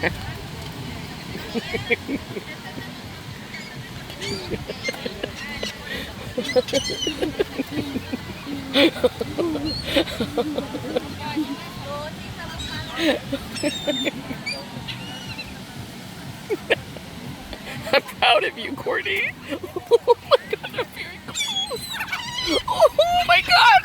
I'm proud of you, Courtney. Oh my god, I'm very close. Oh my god.